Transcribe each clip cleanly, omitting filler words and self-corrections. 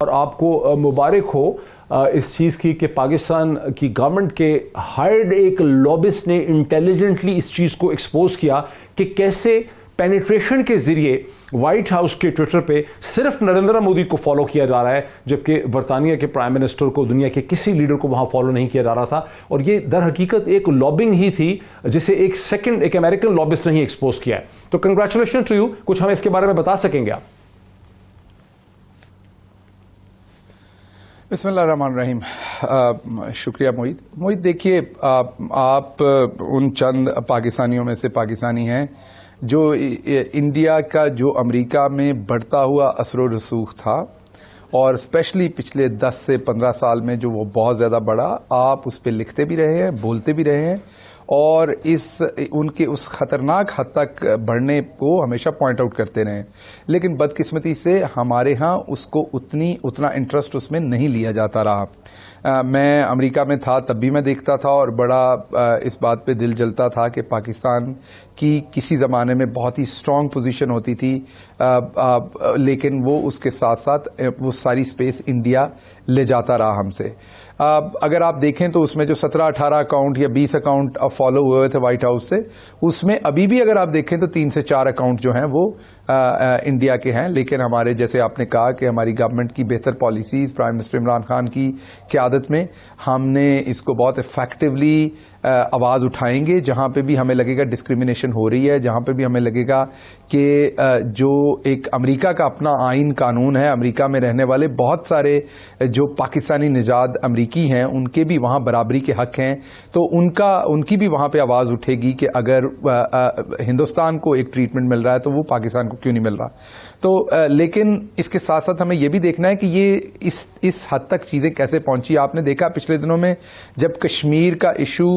और आपको मुबारक हो इस चीज़ की कि पाकिस्तान की गवर्नमेंट के हायर्ड एक लॉबिस्ट ने इंटेलिजेंटली इस चीज़ को एक्सपोज किया कि कैसे पेनिट्रेशन के ज़रिए वाइट हाउस के ट्विटर पे सिर्फ नरेंद्र मोदी को फॉलो किया जा रहा है, जबकि बरतानिया के प्राइम मिनिस्टर को, दुनिया के किसी लीडर को वहाँ फॉलो नहीं किया जा रहा था। और ये दर हकीकत एक लॉबिंग ही थी जिसे एक अमेरिकन लॉबिस्ट ने ही एक्सपोज किया है। तो कंग्रेचुलेशन टू यू। कुछ हमें इसके बारे में बता सकेंगे आप? बिस्मिल्लाहिर्रहमानिर्रहीम। शुक्रिया मोहित। देखिए, आप उन चंद पाकिस्तानियों में से पाकिस्तानी हैं जो इंडिया का जो अमेरिका में बढ़ता हुआ असर रसूख था और स्पेशली पिछले 10 से 15 साल में जो वो बहुत ज़्यादा बढ़ा, आप उस पर लिखते भी रहे हैं, बोलते भी रहे हैं और उनके उस खतरनाक हद तक बढ़ने को हमेशा पॉइंट आउट करते रहे। लेकिन बदकिस्मती से हमारे यहाँ उसको उतना इंटरेस्ट उसमें नहीं लिया जाता रहा। मैं अमेरिका में था तब भी मैं देखता था और बड़ा इस बात पे दिल जलता था कि पाकिस्तान की किसी ज़माने में बहुत ही स्ट्रॉन्ग पोजीशन होती थी, लेकिन वो उसके साथ साथ वो सारी स्पेस इंडिया ले जाता रहा हमसे। अगर आप देखें तो उसमें जो 17-18 अकाउंट या 20 अकाउंट फॉलो हुए थे व्हाइट हाउस से, उसमें अभी भी अगर आप देखें तो 3 से 4 अकाउंट जो हैं वो इंडिया के हैं। लेकिन हमारे, जैसे आपने कहा कि हमारी गवर्नमेंट की बेहतर policies, prime minister Imran Khan की क़यादत में हमने इसको बहुत इफेक्टिवली आवाज़ उठाएंगे। जहाँ पे भी हमें लगेगा डिस्क्रिमिनेशन हो रही है, जहाँ पे भी हमें लगेगा कि जो एक अमेरिका का अपना आइन कानून है, अमेरिका में रहने वाले बहुत सारे जो पाकिस्तानी निजात अमरीकी हैं उनके भी वहाँ बराबरी के हक हैं, तो उनकी भी वहाँ पे आवाज़ उठेगी कि अगर हिंदुस्तान को एक ट्रीटमेंट मिल रहा है तो वो पाकिस्तान को क्यों नहीं मिल रहा। तो लेकिन इसके साथ साथ हमें यह भी देखना है कि ये इस हद तक चीज़ें कैसे पहुंची। आपने देखा पिछले दिनों में जब कश्मीर का इशू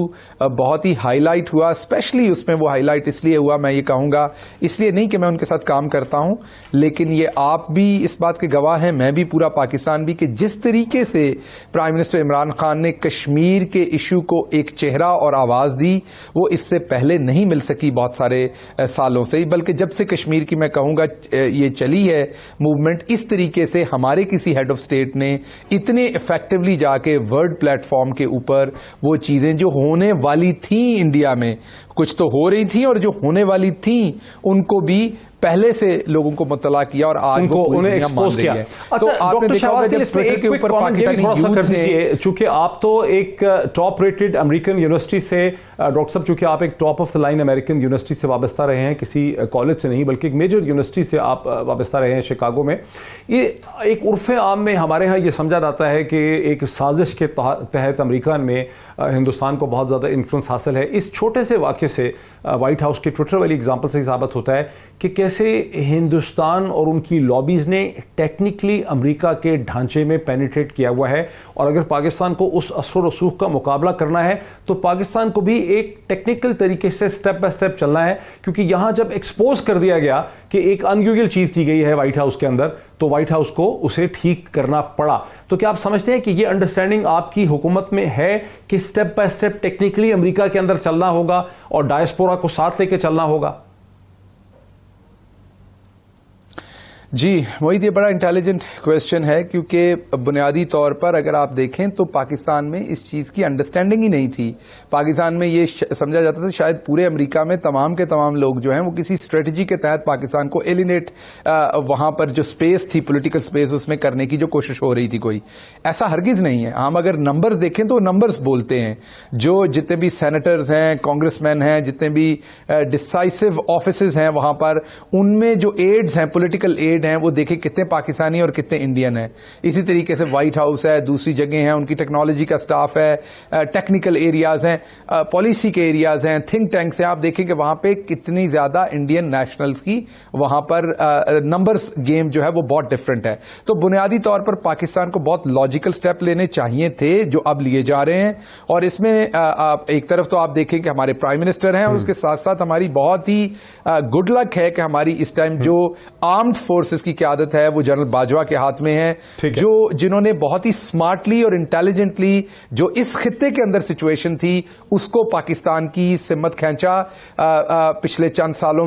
बहुत ही हाईलाइट हुआ, स्पेशली उसमें वो हाईलाइट इसलिए हुआ, मैं ये कहूँगा इसलिए नहीं कि मैं उनके साथ काम करता हूँ, लेकिन ये आप भी इस बात के गवाह हैं, मैं भी, पूरा पाकिस्तान भी, कि जिस तरीके से प्राइम मिनिस्टर इमरान खान ने कश्मीर के इशू को एक चेहरा और आवाज़ दी, वो इससे पहले नहीं मिल सकी बहुत सारे सालों से ही। बल्कि जब से कश्मीर की, मैं कहूँगा, ये चली है मूवमेंट, इस तरीके से हमारे किसी हेड ऑफ स्टेट ने इतने इफेक्टिवली जाके वर्ल्ड प्लेटफॉर्म के ऊपर वो चीज़ें जो होने वाली थी इंडिया में, कुछ तो हो रही थी और जो होने वाली थी उनको भी पहले से लोगों को मुतला किया और आज वो पूरी दुनिया मान रही है। तो आपने देखा होगा जब ट्विटर के ऊपर पाकिस्तानी यूथ ने, चूंकि आप तो एक टॉप रेटेड अमेरिकन यूनिवर्सिटी से, डॉक्टर साहब, चूंकि आप एक top of the line American university से वाबस्ता रहे हैं, किसी कॉलेज से नहीं बल्कि एक मेजर यूनिवर्सिटी से आप वाबस्ता रहे हैं शिकागो में, ये एक उर्फ आम में हमारे यहाँ ये समझा जाता है कि एक साजिश के तहत अमेरिका में हिंदुस्तान को बहुत ज़्यादा इन्फ्लुएंस हासिल है। इस छोटे से वाक़े से, वाइट हाउस के ट्विटर वाली एग्जाम्पल से साबित होता है कि कैसे हिंदुस्तान और उनकी लॉबीज़ ने टेक्निकली अमेरिका के ढांचे में पेनिट्रेट किया हुआ है। और अगर पाकिस्तान को उस असर रसूख का मुकाबला करना है तो पाकिस्तान को भी एक टेक्निकल तरीके से स्टेप बाय स्टेप चलना है, क्योंकि यहाँ जब एक्सपोज कर दिया गया कि एक अनयूजुअल चीज़ की गई है व्हाइट हाउस के अंदर, तो व्हाइट हाउस को उसे ठीक करना पड़ा। तो क्या आप समझते हैं कि ये अंडरस्टैंडिंग आपकी हुकूमत में है कि step by step technically America के अंदर चलना होगा और डायस्पोरा को साथ लेके चलना होगा? जी मोहित, ये बड़ा इंटेलिजेंट क्वेश्चन है, क्योंकि बुनियादी तौर पर अगर आप देखें तो पाकिस्तान में इस चीज़ की अंडरस्टैंडिंग ही नहीं थी। पाकिस्तान में ये समझा जाता था शायद पूरे अमेरिका में तमाम के तमाम लोग जो हैं वो किसी स्ट्रेटजी के तहत पाकिस्तान को एलिनेट, वहाँ पर जो स्पेस थी, पॉलिटिकल स्पेस, उसमें करने की जो कोशिश हो रही थी, कोई ऐसा हरगिज़ नहीं है। हम अगर नंबर्स देखें तो नंबर्स बोलते हैं। जो जितने भी सेनेटर्स हैं, कांग्रेसमैन हैं, जितने भी डिसाइसिव ऑफिसेज हैं वहाँ पर, उनमें जो एड्स हैं, पॉलिटिकल एड हैं, वो देखें कितने पाकिस्तानी और कितने इंडियन हैं। इसी तरीके से व्हाइट हाउस है, दूसरी जगह है, उनकी टेक्नोलॉजी का स्टाफ है, टेक्निकल एरियाज हैं, पॉलिसी के एरियाज हैं, थिंक टैंक्स हैं। आप देखें कि वहां पे कितनी ज्यादा इंडियन नेशनल्स की वहां पर नंबर्स गेम जो है वो बहुत डिफरेंट है। तो बुनियादी तौर पर पाकिस्तान को बहुत लॉजिकल स्टेप लेने चाहिए थे जो अब लिए जा रहे हैं। और इसमें एक तरफ तो आप देखें कि हमारे प्राइम मिनिस्टर हैं और उसके साथ साथ हमारी बहुत ही गुड लक है कि हमारी इस टाइम जो आर्म्ड फोर्सेस की क़यादत है वो जनरल बाजवा के हाथ में है, जिन्होंने बहुत ही स्मार्टली और इंटेलिजेंटली जो इस खित्ते के अंदर सिचुएशन थी उसको पाकिस्तान की सिमत खींचा पिछले चंद सालों